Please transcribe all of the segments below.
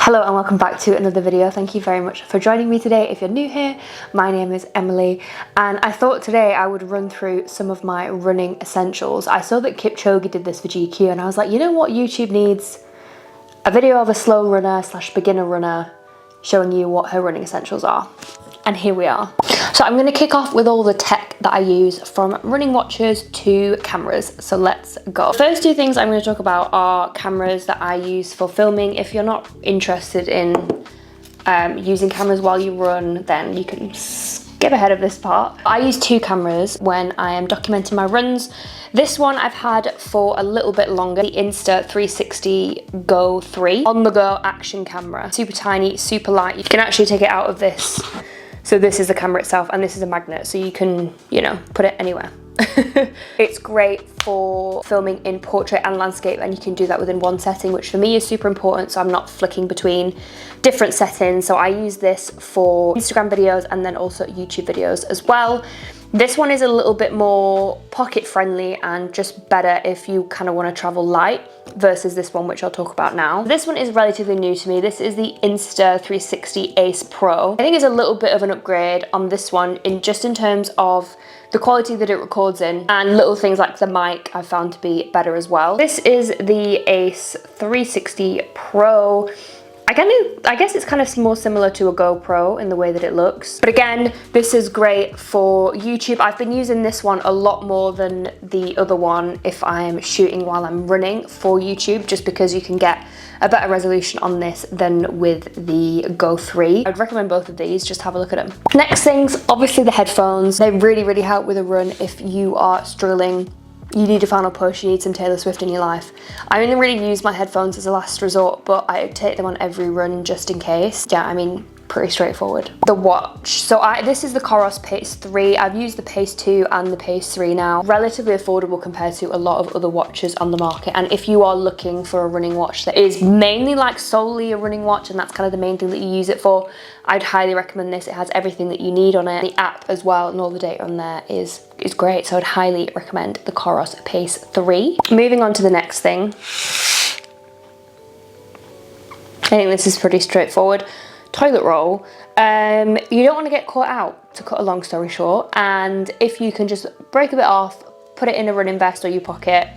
Hello and welcome back to another video. Thank you very much for joining me today. If you're new here, my name is Emily and I thought today I would run through some of my running essentials. I saw that Kipchoge did this for GQ and I was like, you know what YouTube needs? A video of a slow runner / beginner runner showing you what her running essentials are. And here we are. So I'm going to kick off with all the tech that I use, from running watches to cameras. So let's go. The first two things I'm going to talk about are cameras that I use for filming. If you're not interested in using cameras while you run, then you can skip ahead of this part. I use two cameras when I am documenting my runs. This one I've had for a little bit longer, the Insta360 Go 3 on-the-go action camera. Super tiny, super light. You can actually take it out of this. So this is the camera itself and this is a magnet, so you can, you know, put it anywhere. It's great for filming in portrait and landscape, and you can do that within one setting, which for me is super important, so I'm not flicking between different settings. So I use this for Instagram videos and then also YouTube videos as well. This one is a little bit more pocket friendly and just better if you kind of want to travel light, versus this one, which I'll talk about now. This one is relatively new to me. This is the Insta360 Ace Pro. I think it's a little bit of an upgrade on this one in terms of the quality that it records in, and little things like the mic I found to be better as well. This is the Ace 360 Pro. I guess it's kind of more similar to a GoPro in the way that it looks. But again, this is great for YouTube. I've been using this one a lot more than the other one if I'm shooting while I'm running for YouTube, just because you can get a better resolution on this than with the Go 3. I'd recommend both of these, just have a look at them. Next things, obviously the headphones. They really help with a run if you are struggling. You need a final push, you need some Taylor Swift in your life. I only really use my headphones as a last resort, but I take them on every run just in case. Yeah, I mean, pretty straightforward. The watch. So this is the Coros Pace 3. I've used the Pace 2 and the Pace 3 now. Relatively affordable compared to a lot of other watches on the market. And if you are looking for a running watch that is mainly like solely a running watch, and that's kind of the main thing that you use it for, I'd highly recommend this. It has everything that you need on it. The app as well and all the data on there is great. So I'd highly recommend the Coros Pace 3. Moving on to the next thing. I think this is pretty straightforward. Toilet roll. You don't want to get caught out, to cut a long story short, and if you can just break a bit off, put it in a running vest or your pocket,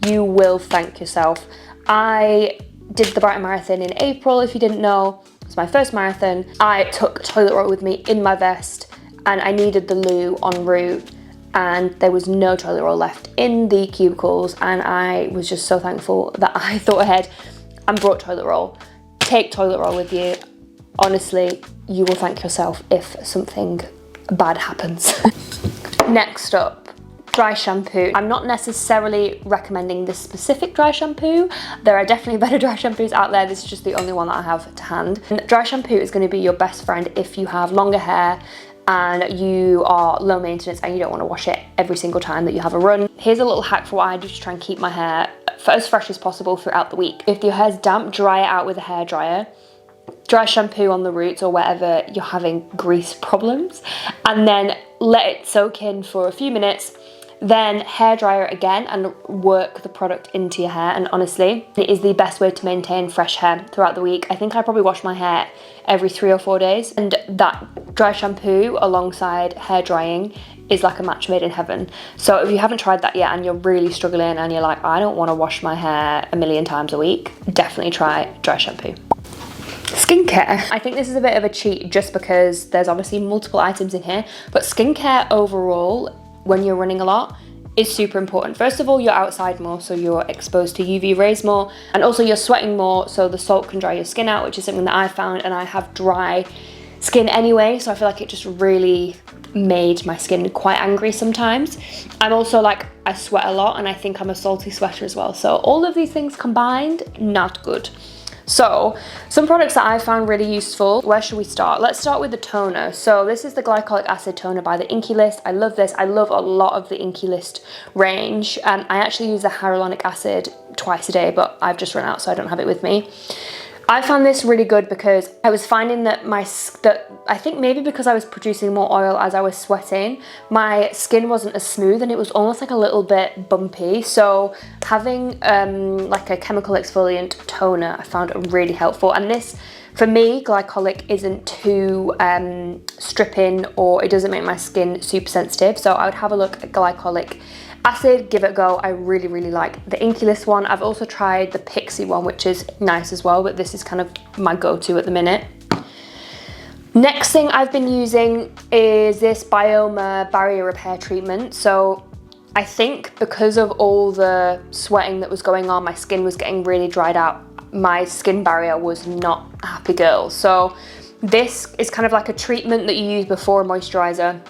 you will thank yourself. I did the Brighton Marathon in April, if you didn't know. It's my first marathon. I took toilet roll with me in my vest and I needed the loo en route, and there was no toilet roll left in the cubicles, and I was just so thankful that I thought ahead and brought toilet roll. Take toilet roll with you. Honestly, you will thank yourself if something bad happens. Next up, dry shampoo. I'm not necessarily recommending this specific dry shampoo. There are definitely better dry shampoos out there. This is just the only one that I have to hand. And dry shampoo is going to be your best friend if you have longer hair and you are low maintenance and you don't want to wash it every single time that you have a run. Here's a little hack for what I do to try and keep my hair as fresh as possible throughout the week. If your hair's damp, dry it out with a hairdryer. Dry shampoo on the roots or wherever you're having grease problems, and then let it soak in for a few minutes, then hairdryer again and work the product into your hair. And honestly, it is the best way to maintain fresh hair throughout the week. I think I probably wash my hair every 3 or 4 days, and that dry shampoo alongside hair drying is like a match made in heaven. So if you haven't tried that yet and you're really struggling and you're like, I don't want to wash my hair a million times a week, definitely try dry shampoo. Skincare. I think this is a bit of a cheat just because there's obviously multiple items in here, but skincare overall, when you're running a lot, is super important. First of all, you're outside more, so you're exposed to UV rays more, and also you're sweating more, so the salt can dry your skin out, which is something that I found, and I have dry skin anyway, so I feel like it just really made my skin quite angry sometimes. I'm also like, I sweat a lot, and I think I'm a salty sweater as well, so all of these things combined, not good. So, some products that I found really useful. Where should we start? Let's start with the toner. So this is the glycolic acid toner by the Inkey List. I love this. I love a lot of the Inkey List range. I actually use the hyaluronic acid twice a day, but I've just run out, so I don't have it with me. I found this really good because I was finding that I think maybe because I was producing more oil as I was sweating, my skin wasn't as smooth and it was almost like a little bit bumpy. So having like a chemical exfoliant toner I found really helpful. And this, for me, glycolic isn't too stripping, or it doesn't make my skin super sensitive. So I would have a look at glycolic acid, give it a go. I really, really like the Inculus one. I've also tried the Pixie one, which is nice as well, but this is kind of my go-to at the minute. Next thing I've been using is this Bioma barrier repair treatment. So I think because of all the sweating that was going on, my skin was getting really dried out. My skin barrier was not a happy girl. So this is kind of like a treatment that you use before a moisturizer.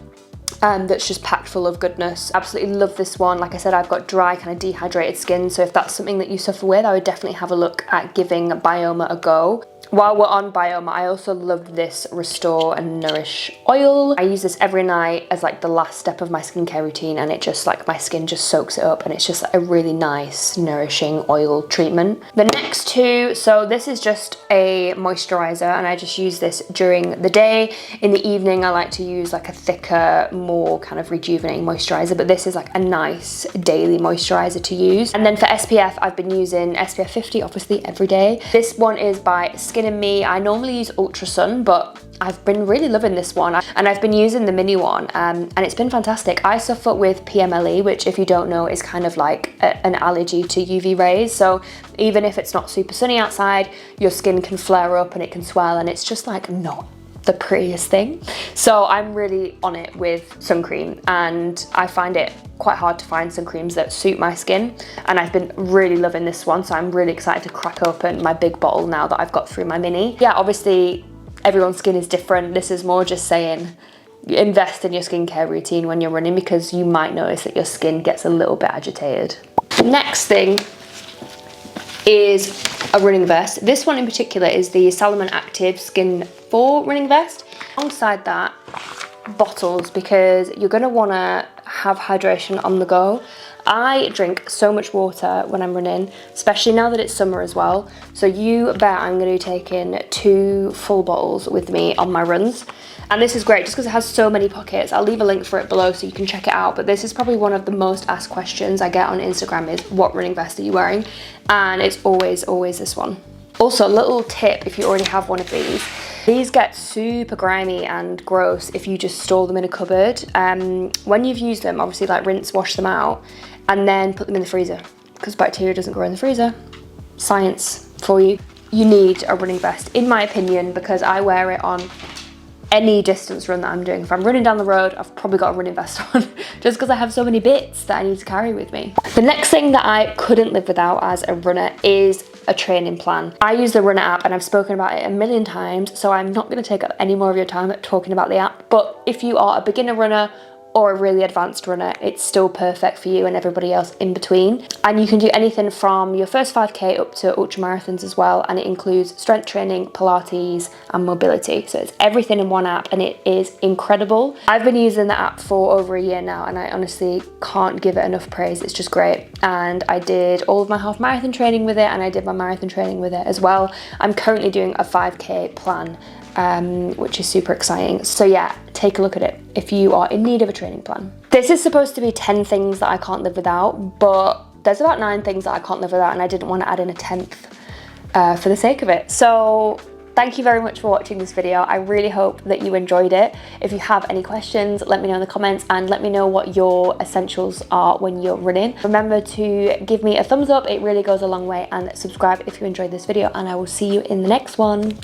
That's just packed full of goodness. Absolutely love this one. Like I said, I've got dry, kind of dehydrated skin, so if that's something that you suffer with, I would definitely have a look at giving Bioma a go. While we're on Bioma, I also loved this Restore and Nourish oil. I use this every night as like the last step of my skincare routine, and it just like, my skin just soaks it up, and it's just like a really nice nourishing oil treatment. The next two, so this is just a moisturizer, and I just use this during the day. In the evening I like to use like a thicker, more kind of rejuvenating moisturizer, but this is like a nice daily moisturizer to use. And then for SPF, I've been using SPF 50 obviously every day. This one is by Skin and Me. I normally use Ultra Sun, but I've been really loving this one, and I've been using the mini one, and it's been fantastic. I suffer with PMLE, which, if you don't know, is kind of like an allergy to UV rays. So even if it's not super sunny outside, your skin can flare up and it can swell, and it's just like not the prettiest thing. So I'm really on it with sun cream, and I find it quite hard to find sun creams that suit my skin, and I've been really loving this one, so I'm really excited to crack open my big bottle now that I've got through my mini. Yeah, obviously everyone's skin is different. This is more just saying invest in your skincare routine when you're running, because you might notice that your skin gets a little bit agitated. Next thing is a running vest. This one in particular is the Salomon Active Skin 4 running vest. Alongside that, bottles, because you're going to want to have hydration on the go. I drink so much water when I'm running, especially now that it's summer as well. So you bet I'm going to be taking 2 full bottles with me on my runs. And this is great just because it has so many pockets. I'll leave a link for it below so you can check it out. But this is probably one of the most asked questions I get on Instagram is, what running vest are you wearing? And it's always this one. Also, a little tip if you already have one of these get super grimy and gross if you just store them in a cupboard. When you've used them, obviously like rinse, wash them out, and then put them in the freezer, because bacteria doesn't grow in the freezer. Science for you. You need a running vest, in my opinion, because I wear it on any distance run that I'm doing. If I'm running down the road, I've probably got a running vest on just because I have so many bits that I need to carry with me. The next thing that I couldn't live without as a runner is a training plan. I use the Runner app, and I've spoken about it a million times, so I'm not going to take up any more of your time talking about the app. But if you are a beginner runner or a really advanced runner, it's still perfect for you and everybody else in between. And you can do anything from your first 5K up to ultra marathons as well, and it includes strength training, Pilates and mobility. So it's everything in one app, and it is incredible. I've been using the app for over a year now, and I honestly can't give it enough praise. It's just great. And I did all of my half marathon training with it, and I did my marathon training with it as well. I'm currently doing a 5K plan, which is super exciting. So yeah, take a look at it if you are in need of a training plan. This is supposed to be 10 things that I can't live without, but there's about 9 things that I can't live without, and I didn't want to add in a 10th for the sake of it. So thank you very much for watching this video. I really hope that you enjoyed it. If you have any questions, let me know in the comments, and let me know what your essentials are when you're running. Remember to give me a thumbs up, it really goes a long way, and subscribe if you enjoyed this video, and I will see you in the next one.